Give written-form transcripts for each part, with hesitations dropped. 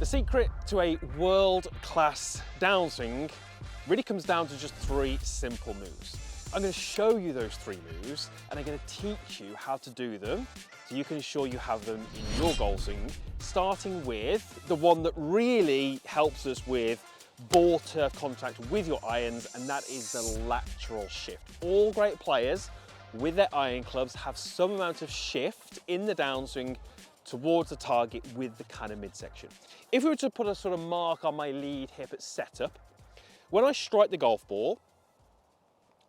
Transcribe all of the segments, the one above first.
The secret to a world-class downswing really comes down to just 3 simple moves. I'm going to show you those 3 moves and I'm going to teach you how to do them so you can ensure you have them in your golf swing, starting with the one that really helps us with ball turf contact with your irons, and that is the lateral shift. All great players with their iron clubs have some amount of shift in the downswing towards the target with the kind of midsection. If we were to put a sort of mark on my lead hip at setup, when I strike the golf ball,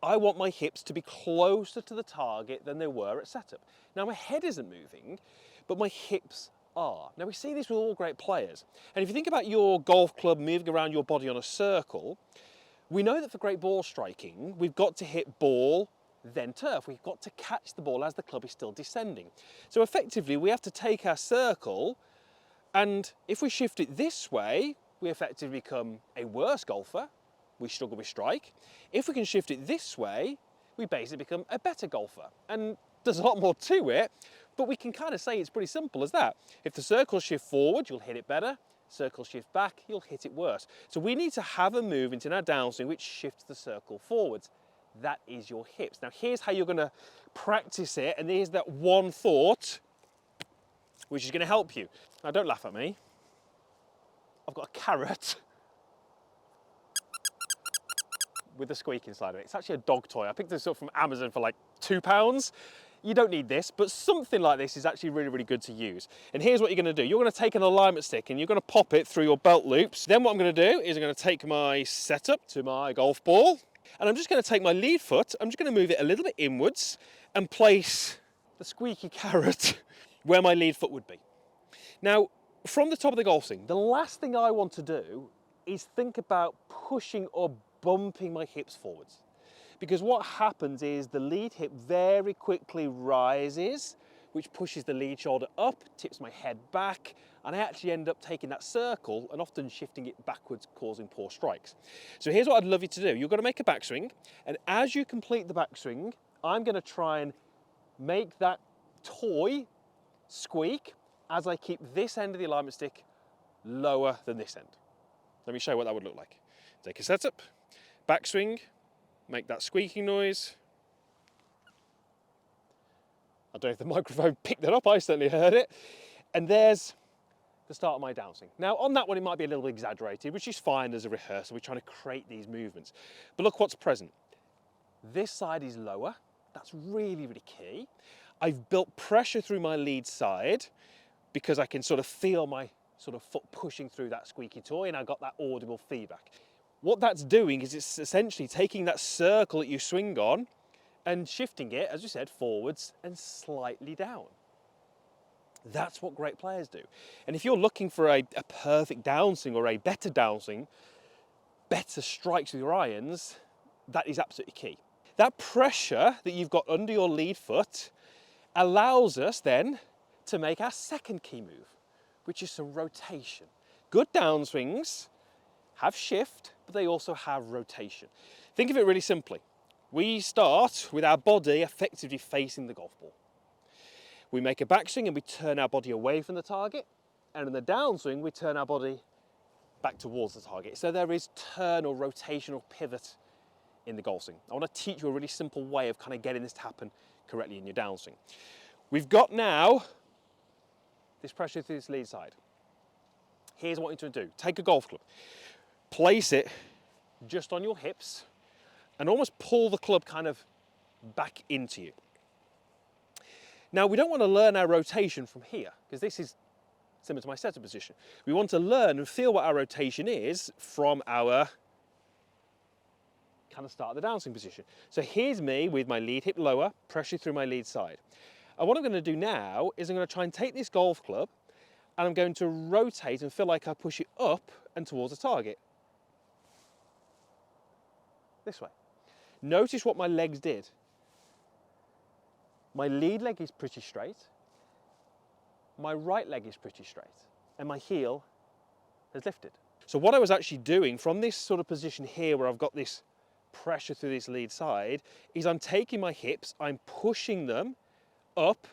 I want my hips to be closer to the target than they were at setup. Now my head isn't moving, but my hips are. Now we see this with all great players. And if you think about your golf club moving around your body on a circle, we know that for great ball striking, we've got to hit ball, then turf. We've got to catch the ball as the club is still descending. So effectively, we have to take our circle, and if we shift it this way, we effectively become a worse golfer. We struggle with strike. If we can shift it this way, we basically become a better golfer. And there's a lot more to it, but we can kind of say it's pretty simple as that. If the circles shift forward, you'll hit it better. Circles shift back, you'll hit it worse. So we need to have a movement in our downswing which shifts the circle forwards. That is your hips. Now here's how you're going to practice it, and here's that one thought which is going to help you. Now don't laugh at me. I've got a carrot with a squeak inside of it. It's actually a dog toy. I picked this up from Amazon for like £2. You don't need this, but something like this is actually really, really good to use. And here's what you're gonna do. You're gonna take an alignment stick and you're gonna pop it through your belt loops. Then what I'm gonna do is I'm gonna take my setup to my golf ball, and I'm just gonna take my lead foot, I'm just gonna move it a little bit inwards and place the squeaky carrot where my lead foot would be. Now, from the top of the golf swing, the last thing I want to do is think about pushing or bumping my hips forwards. Because what happens is the lead hip very quickly rises, which pushes the lead shoulder up, tips my head back, and I actually end up taking that circle and often shifting it backwards, causing poor strikes. So here's what I'd love you to do. You're going to make a backswing, and as you complete the backswing, I'm going to try and make that toy squeak as I keep this end of the alignment stick lower than this end. Let me show you what that would look like. Take a setup, backswing, make that squeaking noise. I don't know if the microphone picked it up, I certainly heard it. And there's the start of my downswing. Now on that one it might be a little bit exaggerated, which is fine as a rehearsal. We're trying to create these movements. But look what's present. This side is lower. That's really, really key. I've built pressure through my lead side because I can sort of feel my sort of foot pushing through that squeaky toy, and I got that audible feedback. What that's doing is it's essentially taking that circle that you swing on and shifting it, as you said, forwards and slightly down. That's what great players do. And if you're looking for a perfect downswing or a better downswing, better strikes with your irons, that is absolutely key. That pressure that you've got under your lead foot allows us then to make our second key move, which is some rotation. Good downswings have shift, but they also have rotation. Think of it really simply. We start with our body effectively facing the golf ball. We make a backswing and we turn our body away from the target, and in the downswing we turn our body back towards the target. So there is turn or rotational pivot in the golf swing. I want to teach you a really simple way of kind of getting this to happen correctly in your downswing. We've got now this pressure through this lead side. Here's what you need to do. Take a golf club, place it just on your hips, and almost pull the club kind of back into you. Now, we don't want to learn our rotation from here, because this is similar to my setup position. We want to learn and feel what our rotation is from our kind of start of the downswing position. So here's me with my lead hip lower, pressure through my lead side. And what I'm going to do now is I'm going to try and take this golf club and I'm going to rotate and feel like I push it up and towards the target. This way. Notice what my legs did. My lead leg is pretty straight. My right leg is pretty straight. And my heel has lifted. So what I was actually doing from this sort of position here where I've got this pressure through this lead side is I'm taking my hips, I'm pushing them up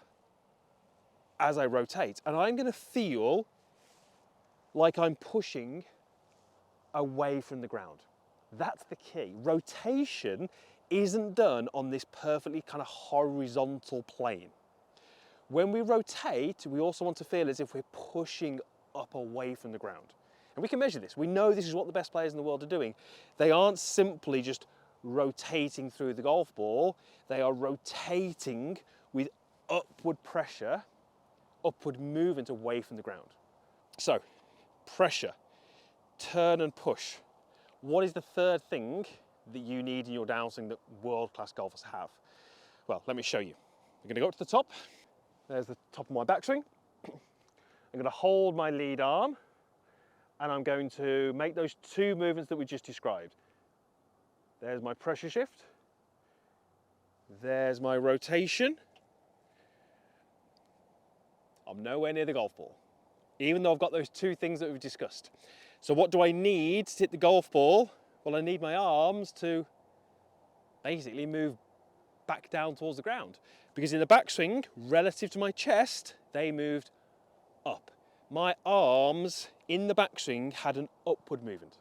as I rotate, and I'm going to feel like I'm pushing away from the ground. That's the key. Rotation isn't done on this perfectly kind of horizontal plane. When we rotate, we also want to feel as if we're pushing up away from the ground. And we can measure this. We know this is what the best players in the world are doing. They aren't simply just rotating through the golf ball. They are rotating with upward pressure, upward movement away from the ground. So, pressure, turn and push. What is the third thing that you need in your downswing that world-class golfers have? Well, let me show you. I'm going to go up to the top. There's the top of my backswing. I'm going to hold my lead arm and I'm going to make those two movements that we just described. There's my pressure shift. There's my rotation. I'm nowhere near the golf ball, even though I've got those two things that we've discussed. So what do I need to hit the golf ball? Well, I need my arms to basically move back down towards the ground. Because in the backswing, relative to my chest, they moved up. My arms in the backswing had an upward movement.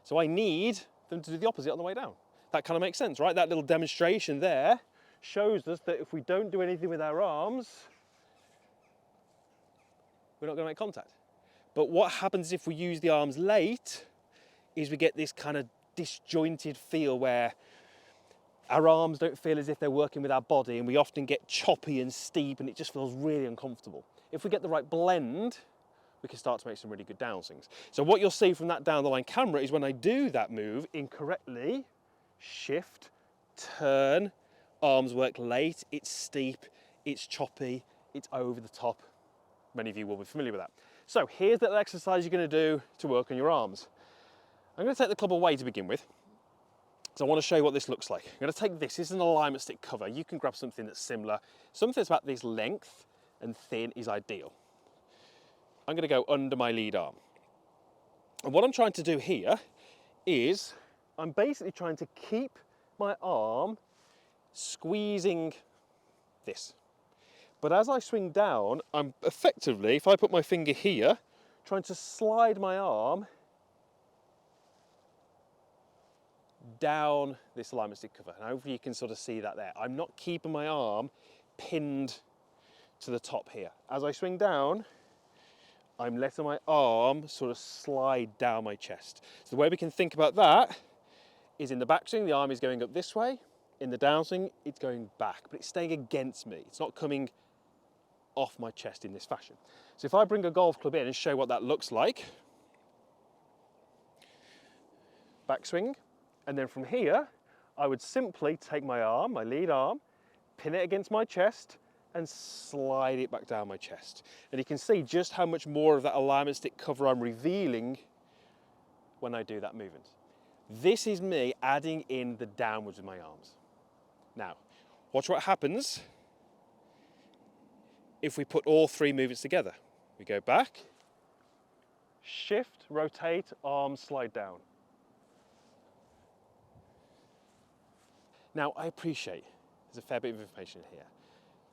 So I need them to do the opposite on the way down. That kind of makes sense, right? That little demonstration there shows us that if we don't do anything with our arms, we're not going to make contact. But what happens if we use the arms late is we get this kind of disjointed feel where our arms don't feel as if they're working with our body, and we often get choppy and steep and it just feels really uncomfortable. If we get the right blend, we can start to make some really good downswings. So what you'll see from that down the line camera is when I do that move incorrectly, shift, turn, arms work late, it's steep, it's choppy, it's over the top. Many of you will be familiar with that. So here's the exercise you're going to do to work on your arms. I'm going to take the club away to begin with. So I want to show you what this looks like. I'm going to take this. This is an alignment stick cover. You can grab something that's similar. Something that's about this length and thin is ideal. I'm going to go under my lead arm. And what I'm trying to do here is I'm basically trying to keep my arm squeezing this. But as I swing down, I'm effectively, if I put my finger here, trying to slide my arm down this alignment stick cover. And hopefully you can sort of see that there. I'm not keeping my arm pinned to the top here. As I swing down, I'm letting my arm sort of slide down my chest. So the way we can think about that is in the backswing, the arm is going up this way. In the downswing, it's going back, but it's staying against me. It's not coming off my chest in this fashion. So if I bring a golf club in and show what that looks like, backswing, and then from here, I would simply take my arm, my lead arm, pin it against my chest, and slide it back down my chest. And you can see just how much more of that alignment stick cover I'm revealing when I do that movement. This is me adding in the downwards with my arms. Now, watch what happens if we put all three movements together. We go back, shift, rotate, arms slide down. Now, I appreciate there's a fair bit of information here.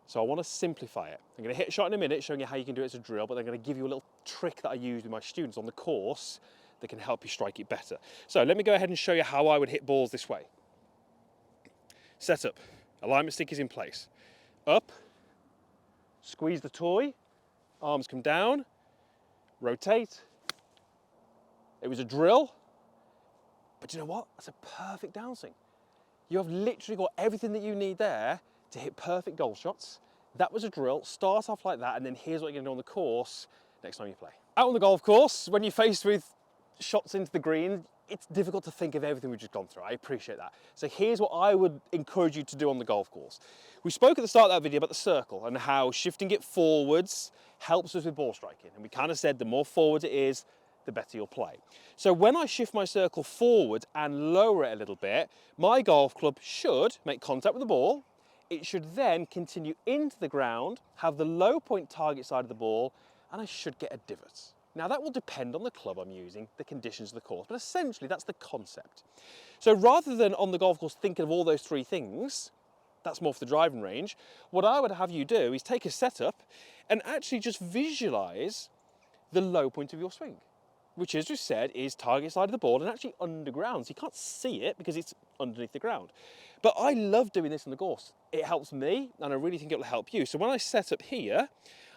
So I want to simplify it. I'm going to hit a shot in a minute showing you how you can do it as a drill, but I'm going to give you a little trick that I use with my students on the course that can help you strike it better. So let me go ahead and show you how I would hit balls this way. Set up, alignment stick is in place. Up, squeeze the toy, arms come down, rotate. It was a drill, but you know what? That's a perfect downswing. You have literally got everything that you need there to hit perfect golf shots. That was a drill. Start off like that, and then here's what you're going to do on the course next time you play. Out on the golf course, when you're faced with shots into the green, it's difficult to think of everything we've just gone through. I appreciate that. So here's what I would encourage you to do on the golf course. We spoke at the start of that video about the circle and how shifting it forwards helps us with ball striking. And we kind of said the more forward it is, the better you'll play. So when I shift my circle forward and lower it a little bit, my golf club should make contact with the ball. It should then continue into the ground, have the low point target side of the ball, and I should get a divot. Now that will depend on the club I'm using, the conditions of the course, but essentially that's the concept. So rather than on the golf course thinking of all those three things, that's more for the driving range, what I would have you do is take a setup and actually just visualize the low point of your swing. which as we said is target side of the ball and actually underground. So you can't see it because it's underneath the ground. But I love doing this on the course. It helps me and I really think it will help you. So when I set up here,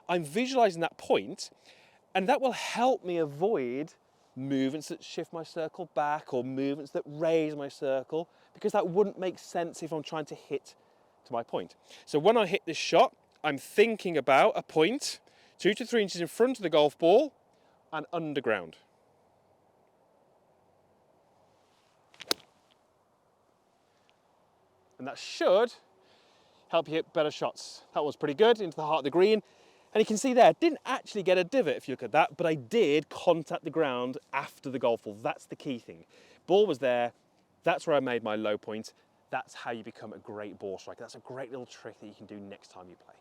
I'm visualizing that point and that will help me avoid movements that shift my circle back or movements that raise my circle, because that wouldn't make sense if I'm trying to hit to my point. So when I hit this shot, I'm thinking about a point 2 to 3 inches in front of the golf ball and underground. And that should help you hit better shots. That was pretty good into the heart of the green. And you can see there, didn't actually get a divot if you look at that, but I did contact the ground after the golf ball. That's the key thing. Ball was there. That's where I made my low point. That's how you become a great ball striker. That's a great little trick that you can do next time you play.